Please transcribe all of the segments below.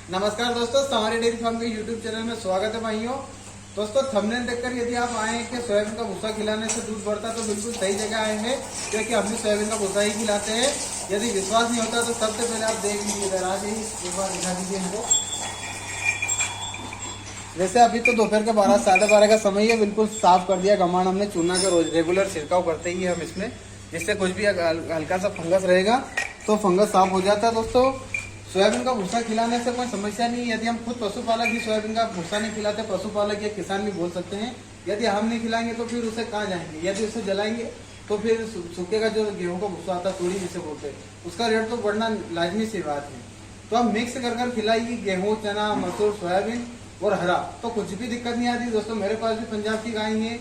नमस्कार दोस्तों, सवारी डेयरी फार्म के यूट्यूब चैनल में स्वागत है भाइयों। दोस्तों थंबनेल देखकर यदि आप आए हैं कि सोयाबीन का भूसा खिलाने से दूध बढ़ता है तो बिल्कुल सही जगह आए हैं, क्योंकि हम भी सोयाबीन का भूसा ही खिलाते हैं। यदि विश्वास नहीं होता तो सबसे पहले आप देख लीजिए, इधर आ जाइए, एक बार दिखा दीजिए हमको। वैसे अभी तो दोपहर के 12 साढ़े 12 का समय है, बिल्कुल साफ कर दिया गमान हमने चूना का रोज रेगुलर छिड़काव करते ही हम इसमें, जिससे कुछ भी हल्का सा फंगस रहेगा तो फंगस साफ हो जाता है। दोस्तों सोयाबीन का भूसा खिलाने से कोई समस्या नहीं है। यदि हम खुद पशुपालक भी सोयाबीन का भूसा नहीं खिलाते, पशुपालक या किसान भी बोल सकते हैं, यदि हम नहीं खिलाएंगे तो फिर उसे कहाँ जाएंगे। यदि उसे जलाएंगे तो फिर सूखेगा, जो गेहूं का भूसा आता है तूड़ी जिसे बोलते हैं, उसका रेट तो बढ़ना लाजमी सी बात है। तो हम मिक्स कर खिलाइए गेहूँ, चना, मसूर, सोयाबीन और हरा, तो कुछ भी दिक्कत नहीं आती। दोस्तों मेरे पास भी पंजाब की गाय है,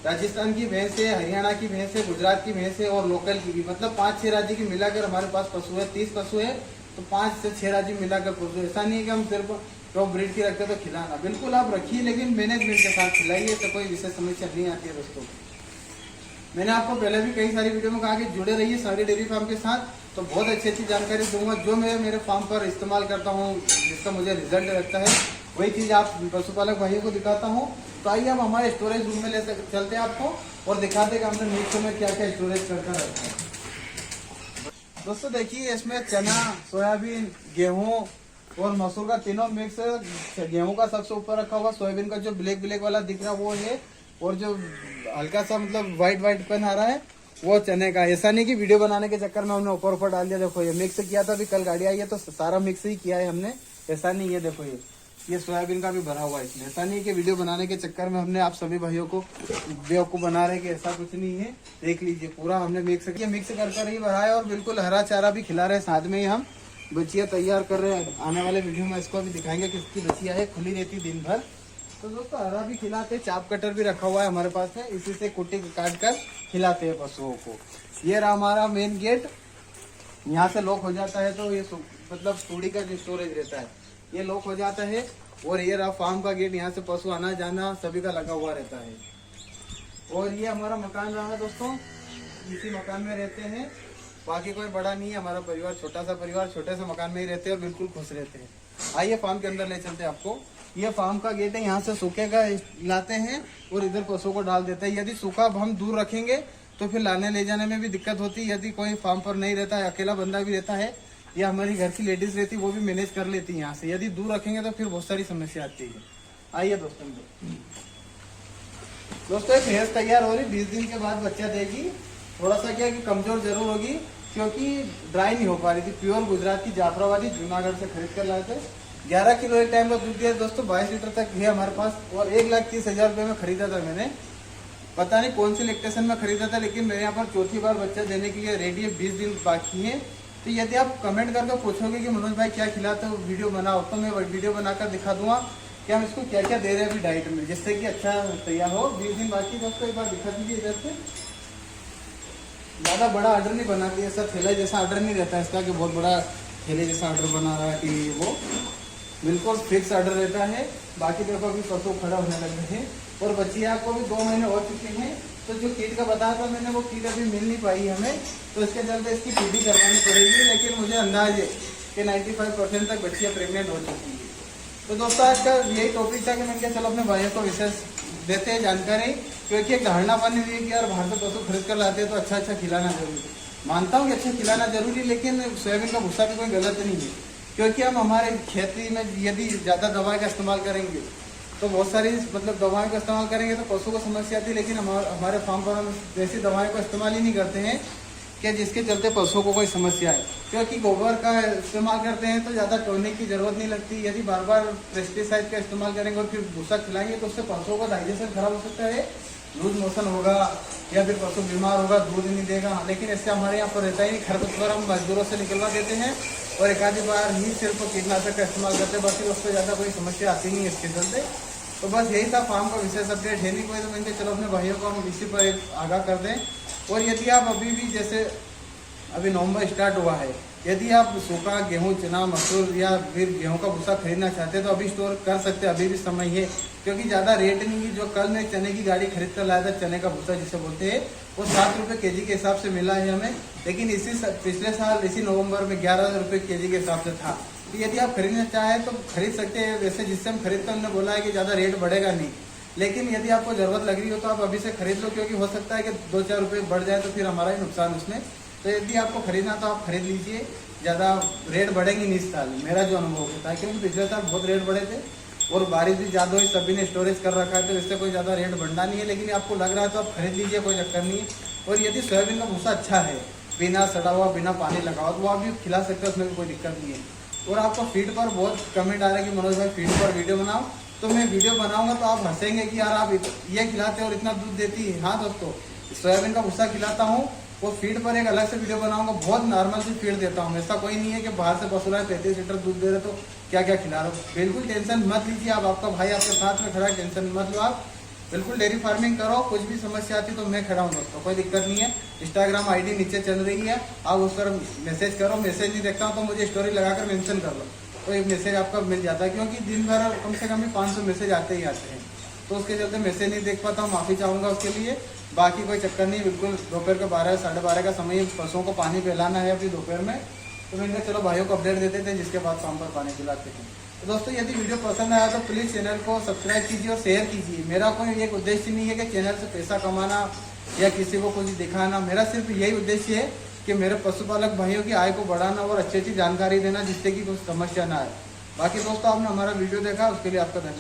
राजस्थान की भैंस है, हरियाणा की भैंस है, गुजरात की भैंस है और लोकल की भी, मतलब 5-6 राज्य की मिलाकर हमारे पास पशु है। 30 पशु है तो 5 से 6 राज्य मिलाकर पशु। ऐसा नहीं है कि हम सिर्फ टॉप ब्रीड की रखते तो खिलाना, बिल्कुल आप रखिए लेकिन मैनेजमेंट के साथ खिलाइए, तो कोई विशेष समस्या नहीं आती है। दोस्तों मैंने आपको पहले भी कई सारी वीडियो में कहा कि जुड़े रहिए सवारी डेयरी फार्म के साथ, तो बहुत अच्छी जानकारी दूंगा जो मैं मेरे फार्म पर इस्तेमाल करता हूँ, जिसका मुझे रिजल्ट लगता है, वही चीज़ आप पशुपालक भाइयों को दिखाता हूँ। तो आइए अब हमारे स्टोरेज रूम में ले चलते हैं आपको और दिखाते हैं कि हमने मिक्स में क्या क्या स्टोरेज करके रखा है। दोस्तों देखिए, इसमें चना, सोयाबीन, गेहूं और मसूर का तीनों मिक्स। गेहूं का सबसे ऊपर रखा हुआ, सोयाबीन का जो ब्लैक ब्लैक वाला दिख रहा है वो है, और जो हल्का सा मतलब व्हाइट पेन आ रहा है वो चने का। ऐसा नहीं कि वीडियो बनाने के चक्कर में हमने ऊपर डाल दिया। देखो ये मिक्स किया था, अभी कल गाड़ी आई है तो सारा मिक्स ही किया है हमने, ऐसा नहीं है। देखो ये सोयाबीन का भी भरा हुआ है इसमें। ऐसा नहीं कि वीडियो बनाने के चक्कर में हमने आप सभी भाइयों को बेवकूफ बना रहे कि ऐसा कुछ नहीं है। देख लीजिए पूरा हमने मिक्स कर ही भरा है, और बिल्कुल हरा चारा भी खिला रहे हैं। साथ में ही हम बचिया तैयार कर रहे हैं, आने वाले वीडियो में इसको भी दिखाएंगे किसकी बचिया है, खुली रहती दिन भर। तो दोस्तों हरा भी खिलाते, चाप कटर भी रखा हुआ है हमारे पास में, इसी से कुट्टी काट कर खिलाते हैं पशुओं को। ये रहा हमारा मेन गेट, यहाँ से लॉक हो जाता है तो ये मतलब तूड़ी का जो स्टोरेज रहता है ये लॉक हो जाता है। और ये रहा फार्म का गेट, यहाँ से पशु आना जाना सभी का लगा हुआ रहता है। और ये हमारा मकान रहा दोस्तों, इसी मकान में रहते हैं, बाकी कोई बड़ा नहीं है हमारा परिवार, छोटा सा परिवार, छोटे से मकान में ही रहते हैं और बिल्कुल खुश रहते हैं। आइए फार्म के अंदर ले चलते हैं आपको। ये फार्म का गेट है, यहाँ से सूखे का लाते हैं और इधर पशुओं को डाल देते हैं। यदि सूखा अब हम दूर रखेंगे तो फिर लाने ले जाने में भी दिक्कत होती है। यदि कोई फार्म पर नहीं रहता है, अकेला बंदा भी रहता है या हमारी घर की लेडीज रहती है, वो भी मैनेज कर लेती है यहाँ से। यदि दूर रखेंगे तो फिर बहुत सारी समस्या आती है। आइए दोस्तों एक भैंस तैयार हो रही, 20 दिन के बाद बच्चा देगी। थोड़ा सा क्या कि कमजोर जरूर होगी क्योंकि ड्राई नहीं हो पा रही थी। प्योर गुजरात की जाफराबादी जूनागढ़ से खरीद कर लाए थे। 11 किलो एक टाइम का दूध दिया दोस्तों, 22 लीटर तक है हमारे पास, और 1,30,000 रुपये में खरीदा था मैंने। पता नहीं कौन सी इलेक्ट्रेशन में खरीदा था, लेकिन मेरे यहाँ पर चौथी बार बच्चा देने के लिए रेडी है। 20 दिन बाकी है। तो यदि आप कमेंट करके पूछोगे कि मनोज भाई क्या खिलाते हो, वीडियो बनाओ, तो मैं वीडियो बनाकर दिखा दूंगा कि हम इसको क्या क्या दे रहे हैं अभी डाइट में, जिससे कि अच्छा तैयार हो। 20 दिन बाकी दोस्तों, एक बार दिखा दीजिए इधर से। ज़्यादा बड़ा ऑर्डर नहीं बनाती है, ऐसा थैला जैसा ऑर्डर नहीं रहता है इसका कि बहुत बड़ा थैले जैसा ऑर्डर बना रहा है कि वो बिल्कुल फिक्स ऑर्डर रहता है। बाकी देखो अभी पशु खड़ा होने लगे हैं और बच्चियाँ को भी 2 महीने हो चुके हैं। तो जो किट का बताया था मैंने, वो किट अभी मिल नहीं पाई हमें, तो इसके चलते इसकी पीडी करवानी पड़ेगी। लेकिन मुझे अंदाज है कि 95% तक बच्चियाँ प्रेग्नेंट हो चुकी है। तो दोस्तों आज का यही टॉपिक था कि मैंने कहा चलो अपने भाइयों को विशेष देते हैं जानकारी, क्योंकि एक धारणा बनी हुई है कि यार बाहर से पशु खरीद कर लाते हैं तो अच्छा खिलाना जरूरी। मानता हूँ कि अच्छा खिलाना जरूरी, लेकिन सोयाबीन का भूसा भी कोई गलत नहीं है, क्योंकि हम हमारे खेती में यदि ज़्यादा दवाई का इस्तेमाल करेंगे तो बहुत सारी मतलब दवाओं का इस्तेमाल करेंगे तो पशु को समस्या आती है। लेकिन हमारे फार्म पर हम वैसी दवाइयों का इस्तेमाल ही नहीं करते हैं कि जिसके चलते पशुओं को कोई समस्या है, क्योंकि गोबर का इस्तेमाल करते हैं तो ज़्यादा टोनिक की जरूरत नहीं लगती। यदि बार बार पेस्टिसाइड का इस्तेमाल करेंगे और फिर भूसा खिलाएंगे तो उससे पशुओं का डाइजेशन खराब हो सकता है, लूज मोशन होगा या फिर पशु बीमार होगा, दूध नहीं देगा। लेकिन इससे हमारे यहाँ पर रहता ही नहीं, खरपतवार हम मजदूरों से निकलवा देते हैं और एक आधी बार ही सिर्फ कीटनाशक का इस्तेमाल करते हैं, बाकी उससे ज़्यादा कोई समस्या आती नहीं है इसके चलते। तो बस यही था फार्म का विशेष अपडेट है नहीं कोई, तो मैंने चलो अपने भाइयों को हम इसी पर आगाह कर दें। और यदि आप अभी भी जैसे अभी नवंबर स्टार्ट हुआ है, यदि आप सूखा गेहूं, चना, मसूर या फिर गेहूं का भूसा खरीदना चाहते हैं तो अभी स्टोर कर सकते हैं, अभी भी समय है, क्योंकि ज़्यादा रेट नहीं है। जो कल मैं चने की गाड़ी खरीद कर लाया था, चने का भूसा जिसे बोलते हैं, वो 7 रुपये केजी के हिसाब से मिला है हमें। लेकिन पिछले साल इसी नवंबर में 11 रुपये केजी के हिसाब से था। तो यदि आप खरीदना चाहें तो खरीद सकते हैं। वैसे जिससे हम खरीदते हैं उन्होंने बोला है कि ज़्यादा रेट बढ़ेगा नहीं, लेकिन यदि आपको ज़रूरत लग रही हो तो आप अभी से खरीद लो, क्योंकि हो सकता है कि 2-4 रुपये बढ़ जाए तो फिर हमारा ही नुकसान उसमें। तो यदि आपको खरीदना तो आप खरीद लीजिए, ज़्यादा रेट बढ़ेंगे नहीं इस साल, मेरा जो अनुभव होता है, क्योंकि पिछले साल बहुत रेट बढ़े थे और बारिश भी ज़्यादा हुई, सभी ने स्टोरेज कर रखा है, तो इससे कोई ज़्यादा रेट बढ़ना नहीं है। लेकिन आपको लग रहा है तो आप खरीद लीजिए, कोई चक्कर नहीं है। और यदि सोयाबीन का भूसा अच्छा है, बिना सड़ा हुआ, बिना पानी लगा हुआ, तो वो आप भी खिला सकते हो, उसमें भी कोई दिक्कत नहीं है। और आपको फीड पर बहुत कमेंट आ रहा है कि मनोज भाई फीड पर वीडियो बनाओ, तो मैं वीडियो बनाऊंगा तो आप हंसेंगे कि यार आप ये खिलाते हो और इतना दूध देती है। हाँ दोस्तों, सोयाबीन का भूसा खिलाता हूँ, वो फीड पर एक अलग से वीडियो बनाऊंगा। बहुत नॉर्मल सी फीड देता हूँ, ऐसा कोई नहीं है कि बाहर से पशु है 35 लीटर दूध दे रहे तो क्या क्या खिला रहे हो। बिल्कुल टेंशन मत लीजिए आप, आपका भाई आपके साथ में खड़ा है, टेंशन मत लो आप। बिल्कुल डेयरी फार्मिंग करो, कुछ भी समस्या आती तो मैं खड़ा हूँ दोस्तों, कोई दिक्कत नहीं है। इंस्टाग्राम आईडी नीचे चल रही है, आप उस पर मैसेज करो। मैसेज नहीं देखता हूँ तो मुझे स्टोरी लगाकर मेंशन कर लो, तो एक मैसेज आपका मिल जाता है, क्योंकि दिन भर कम से कम भी 500 मैसेज आते ही आते हैं, तो उसके चलते मैसेज नहीं देख पाता हूँ, माफ़ी चाहूँगा उसके लिए। बाकी कोई चक्कर नहीं, बिल्कुल दोपहर के 12-12:30 का समय पशुओं को पानी पिलाना है अभी दोपहर में, तो मैंने चलो भाइयों को अपडेट देते थे, जिसके बाद शाम पर पानी पिलाते हैं। तो दोस्तों यदि वीडियो पसंद आया तो प्लीज़ चैनल को सब्सक्राइब कीजिए और शेयर कीजिए। मेरा कोई एक उद्देश्य नहीं है कि चैनल से पैसा कमाना या किसी को कुछ दिखाना, मेरा सिर्फ यही उद्देश्य है कि मेरे पशुपालक भाइयों की आय को बढ़ाना और अच्छी अच्छी जानकारी देना, जिससे कि कुछ समस्या ना आए। बाकी दोस्तों आपने हमारा वीडियो देखा, उसके लिए आपका धन्यवाद।